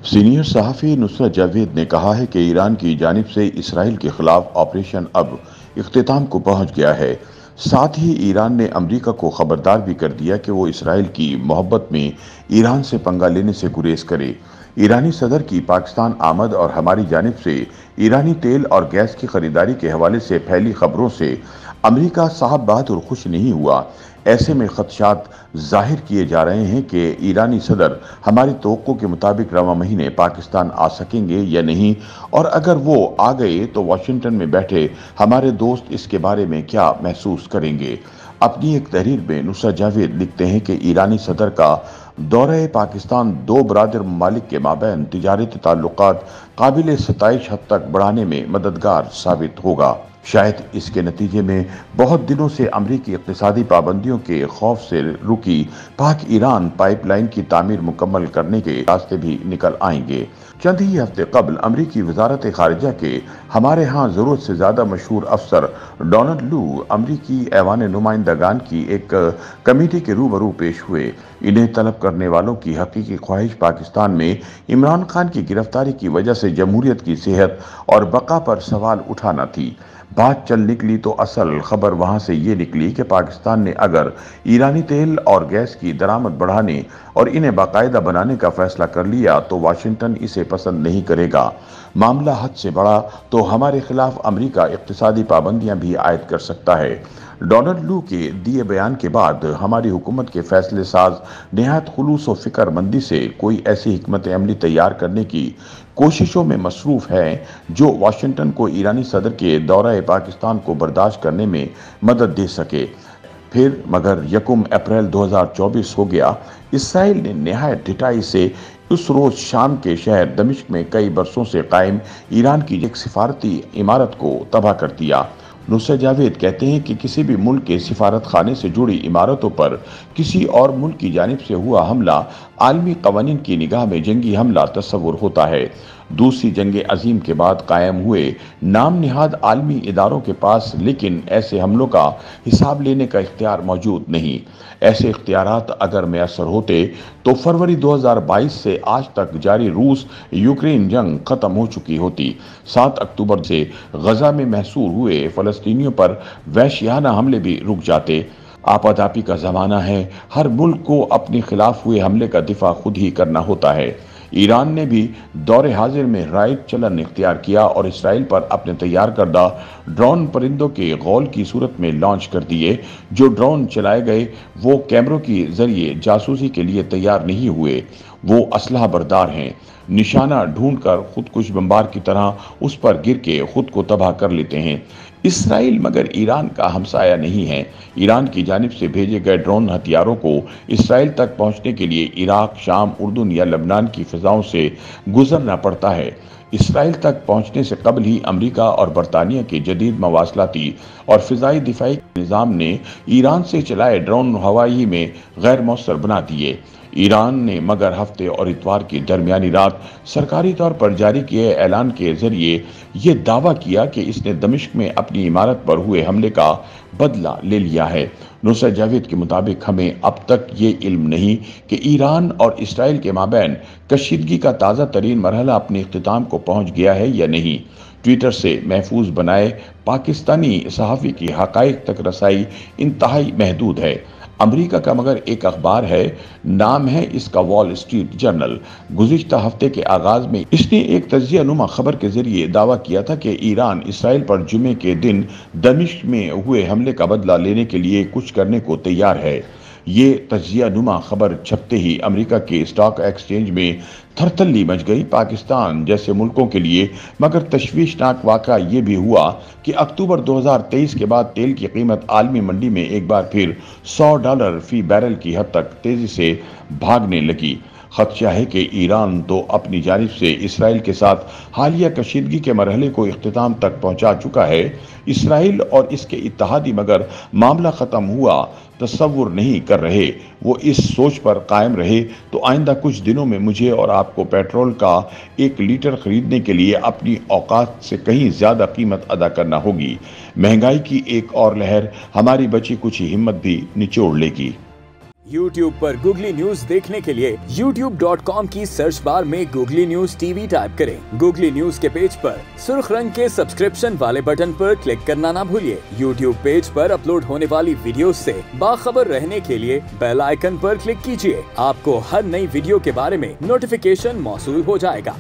Senior सहाफ़ी नुसरत जावेद ने कहा है कि ईरान की जानिब से इसराइल के खिलाफ ऑपरेशन अब इख्तिताम को पहुंच गया है। साथ ही ईरान ने अमरीका को खबरदार भी कर दिया कि वो इसराइल की मोहब्बत में ईरान से पंगा लेने से गुरेज करे। ईरानी सदर की पाकिस्तान आमद और हमारी जानिब से ईरानी तेल और गैस की खरीदारी के हवाले से फैली खबरों से अमरीका साहब बहादुर खुश नहीं हुआ। ऐसे में खदशात जाहिर किए जा रहे हैं कि ईरानी सदर हमारी तवक्को के मुताबिक रवां महीने पाकिस्तान आ सकेंगे या नहीं, और अगर वो आ गए तो वाशिंगटन में बैठे हमारे दोस्त इसके बारे में क्या महसूस करेंगे। अपनी एक तहरीर में नुसरत जावेद लिखते हैं कि ईरानी सदर का दौरे पाकिस्तान दो बरादर ममालिक के माबैन तिजारती ताल्लुकात काबिल सताइश हद तक बढ़ाने में मददगार साबित होगा। शायद इसके नतीजे में बहुत दिनों से अमरीकी इक़्तिसादी पाबंदियों के खौफ से रुकी पाक ईरान पाइपलाइन की तामीर मुकम्मल करने के रास्ते भी निकल आएंगे। चंद ही हफ्ते कबल अमरीकी वजारत खारिजा के हमारे यहाँ ज़रूरत से ज़्यादा मशहूर अफसर डोनाल्ड लू अमरीकी ऐवान नुमाइंदगान की एक कमेटी के रूबरू पेश हुए। इन्हें तलब करने वालों की हकीकी ख्वाहिश पाकिस्तान में इमरान खान की गिरफ्तारी की वजह से जमहूरियत की सेहत और बका पर सवाल उठाना थी। बात चल निकली तो असल खबर वहां से ये निकली कि पाकिस्तान ने अगर ईरानी तेल और गैस की दरामद बढ़ाने और इन्हें बाकायदा बनाने का फैसला कर लिया तो वाशिंगटन इसे पसंद नहीं करेगा। मामला हद से बड़ा तो हमारे खिलाफ अमरीका इक़्तिसादी पाबंदियां भी आयद कर सकता है। डोनाल्ड लू के दिए बयान के बाद हमारी हुकूमत के फैसले साज निहायत खुलूस और फिक्रमंदी से कोई ऐसी हिकमत अमली तैयार करने की कोशिशों में मसरूफ है जो वाशिंगटन को ईरानी सदर के दौरा पाकिस्तान को बर्दाश्त करने में मदद दे सके। फिर मगर 1 अप्रैल 2024 हो गया। इसराइल ने निहायत ढिठाई से उस रोज शाम के शहर दमिश्क में कई बरसों से कायम ईरान की एक सिफारती इमारत को तबाह कर दिया। नुसरत जावेद कहते हैं कि किसी भी मुल्क के सिफारत खाने से जुड़ी इमारतों पर किसी और मुल्क की जानिब से हुआ हमला आलमी कवानीन की निगाह में जंगी हमला तस्वुर होता है। दूसरी जंग अजीम के बाद कायम हुए नाम निहाद आलमी इदारों के पास लेकिन ऐसे हमलों का हिसाब लेने का इख्तियार मौजूद नहीं। ऐसे इख्तियारात अगर मैसर होते तो फरवरी 2022 से आज तक जारी रूस यूक्रेन जंग खत्म हो चुकी होती। 7 अक्टूबर से गजा में महसूर हुए फलस्तीनियों पर वहशियाना हमले भी रुक जाते। आपाधापी का जमाना है, हर मुल्क को अपने खिलाफ हुए हमले का दिफा खुद ही करना होता है। ईरान ने भी दौरे हाजिर में राइट चलन इख्तियार किया और इसराइल पर अपने तैयार करदा ड्रोन परिंदों के गौल की सूरत में लॉन्च कर दिए। जो ड्रोन चलाए गए वो कैमरों के जरिए जासूसी के लिए तैयार नहीं हुए, वो असलहा बरदार हैं। निशाना ढूंढकर खुदकुश बम्बार की तरह उस पर गिर के खुद को तबाह कर लेते हैं। इसराइल मगर ईरान का हमसाया नहीं है। ईरान की जानिब से भेजे गए ड्रोन हथियारों को इसराइल तक पहुंचने के लिए इराक, शाम, उर्दून या लबनान की फिजाओं से गुजरना पड़ता है। इसराइल तक पहुंचने से कबल ही अमरीका और बरतानिया के जदीद मवासलाती और फिजाई दिफाई निज़ाम ने ईरान से चलाए ड्रोन हवाई में गैर मौसर बना दिए। ईरान ने मगर हफ्ते और इतवार की दरमियानी रात सरकारी तौर पर जारी किए ऐलान के जरिए ये दावा किया कि इसने दमिश्क में अपनी इमारत पर हुए हमले का बदला ले लिया है। नुसरत जावेद के मुताबिक हमें अब तक ये इल्म नहीं कि ईरान और इसराइल के माबैन कशीदगी का ताज़ा तरीन मरहला अपने इख्तिताम को पहुंच गया है या नहीं। ट्विटर से महफूज बनाए पाकिस्तानी सहाफ़ी की हक़ाइक़ तक रसाई इंतहाई महदूद है। अमरीका का मगर एक अखबार है, नाम है इसका वॉल स्ट्रीट जर्नल। गुज़िश्ता हफ्ते के आगाज में इसने एक तज्ज़िया-नुमा खबर के जरिए दावा किया था कि ईरान इसराइल पर जुमे के दिन दमिश्क में हुए हमले का बदला लेने के लिए कुछ करने को तैयार है। ये तज्ज़िया-नुमा खबर छपते ही अमेरिका के स्टॉक एक्सचेंज में थरथल्ली मच गई। पाकिस्तान जैसे मुल्कों के लिए मगर तशवीशनाक वाक़ा ये भी हुआ कि अक्टूबर 2023 के बाद तेल की कीमत आलमी मंडी में एक बार फिर $100 फी बैरल की हद तक तेजी से भागने लगी। खदशा है कि ईरान तो अपनी जानिब से इसराइल के साथ हालिया कशीदगी के मरहले को इख्तिताम तक पहुंचा चुका है। इसराइल और इसके इत्तहादी मगर मामला ख़त्म हुआ तस्वुर नहीं कर रहे। वो इस सोच पर कायम रहे तो आइंदा कुछ दिनों में मुझे और आपको पेट्रोल का 1 लीटर खरीदने के लिए अपनी औकात से कहीं ज़्यादा कीमत अदा करना होगी। महंगाई की एक और लहर हमारी बची कुछ हिम्मत भी निचोड़ लेगी। YouTube पर गूगली न्यूज देखने के लिए youtube.com की सर्च बार में गूगली न्यूज टीवी टाइप करें। गूगली न्यूज के पेज पर सुर्ख रंग के सब्सक्रिप्शन वाले बटन पर क्लिक करना ना भूलिए। YouTube पेज पर अपलोड होने वाली वीडियोस से बाखबर रहने के लिए बेल आइकन पर क्लिक कीजिए। आपको हर नई वीडियो के बारे में नोटिफिकेशन मौसूल हो जाएगा।